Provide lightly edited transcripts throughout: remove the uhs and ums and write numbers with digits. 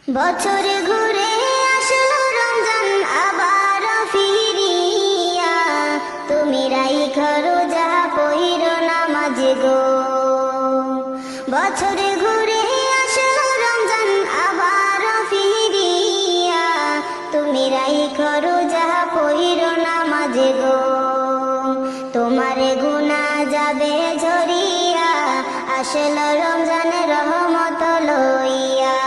বছর ঘুরে আসলো রমজান আবার ফিরিয়া, তুমি রাইখা রোজা পইরো নামাজ গো। বছর ঘুরে আসলো রমজান আবার ফিরিয়া, তুমি রাইখা রোজা পইরো নামাজ গো। তোমারে গুনাহ যাবে ঝরিয়া, আসলো রমজান রহমত লইয়া।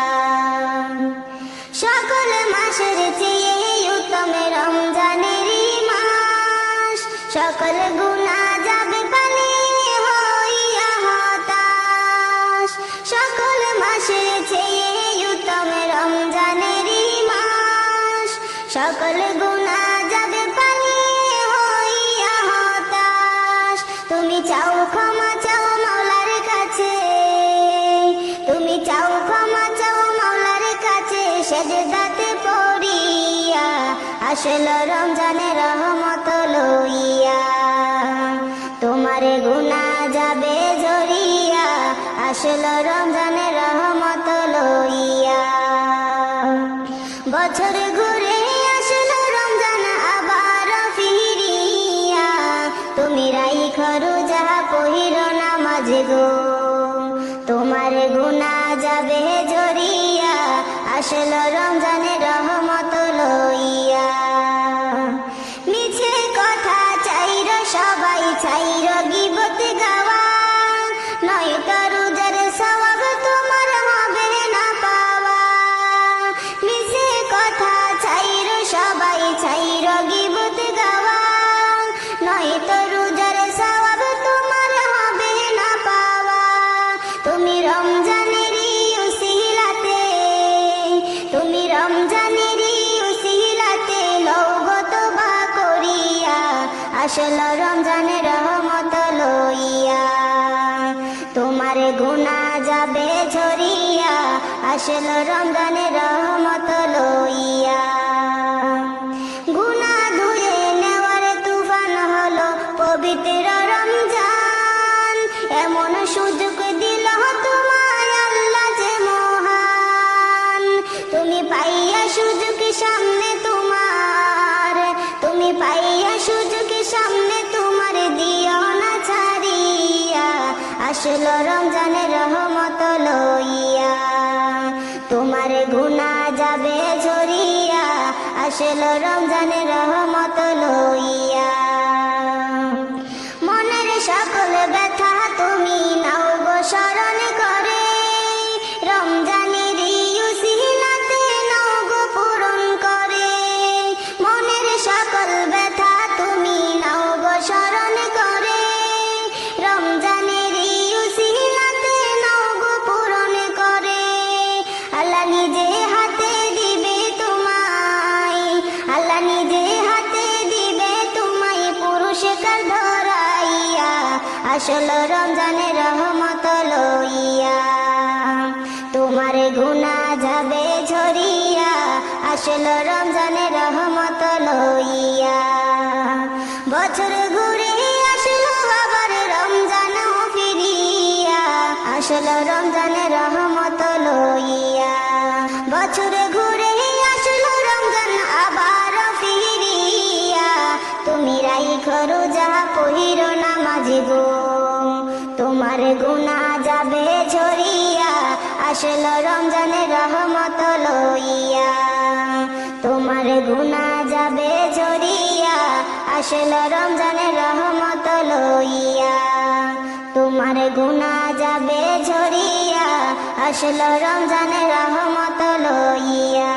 সকল মাসের চেয়ে উত্তম রমজানের মাস, সকল গুনাহ যাবে পানি হইয়া হতাশ। সকল মাসের চেয়ে উত্তম রমজানের মাস, সকল গুনাহ যাবে পানি হইয়া হতাশ। তুমি চাও ক্ষমা চাও মাওলার কাছে, তুমি চাও ক্ষমা চাও মাওলার কাছে, সেজদাতে পড়িয়া আসলো রমজানের রহমত লইয়া। তোমারে গুনাহ যাবে ঝরিয়া, আসলো রমজানের রহমত লইয়া। বছর ঘুরে আসলো রমজান আবার ফিরিয়া, তুমি রাইখা রোজা পইরো নামাজ গো। তোমার গুনাহ যাবে ঝরিয়া, আসলো রমজানের রহমত লইয়া। মিছে কথা চাইর সবাই চাইর গীবত গাওয়া, নয়তো রোজার সওয়াব তোমার হবে না পাওয়া। মিছে কথা চাইর সবাই চাইর গীবত গাওয়া, নয়তো রোজার সওয়াব তোমার হবে না পাওয়া। তুমি রমজানেরই উসিলাতে, তুমি রমজানেরই উসিলাতে লওগো তওবা করিয়া, আসলো রমজানের রহমত লইয়া। তোমার গুনাহ যাবে ঝরিয়া, আসলো রমজানের রহমত লইয়া। গুনাহ ধুয়ে নেওয়ার তুফান হলো পবিত্র রমজান, এমন সুযোগ দিল তোমায় আল্লাহ যে মহান। তুমি পাইয়া সুযোগ সামনে তোমার, তুমি পাইয়া সুযোগ সামনে তোমার, দিও না ছাড়িয়া, আসলো রমজানের রহমত লইয়া। তোমার গুনাহ যাবে ঝরিয়া, আসলো রমজানের রহমত লইয়া। মনের সকল ব্যথা তুমি নাও গো স্মরণ করে, রমজানের উসিলাতে নাও গো পূরণ করে। মনের সকল ব্যথা তুমি নাও গো স্মরণ করে, রমজানের উসিলাতে নাও গো পূরণ করে। আল্লাহ নিজে হাতে দিবে তোমায়, আল্লাহ নিজে হাতে দিবে তোমায় পুরস্কার ধরাইয়া, আসলো রমজানের রহমত লইয়া। তোমার গুনাহ যাবে ঝরিয়া, আসলো রমজানের রহমত লইয়া। বছর ঘুরে আসলো আবার রমজান ফিরিয়া, আসলো রমজানের রহমত লইয়া। বছর ঘুরে আসলো রমজান আবার ফিরিয়া, তুমি রাইখা রোজা পইরো নামাজ গো। তোমার গুনাহ যাবে ঝরিয়া, আসলো রমজানের রহমত লইয়া। তোমার গুনাহ যাবে ঝরিয়া, আসলো রমজানের রহমত লইয়া। তোমার গুনাহ যাবে ঝরিয়া, আসলো রমজানের রহমত লইয়া।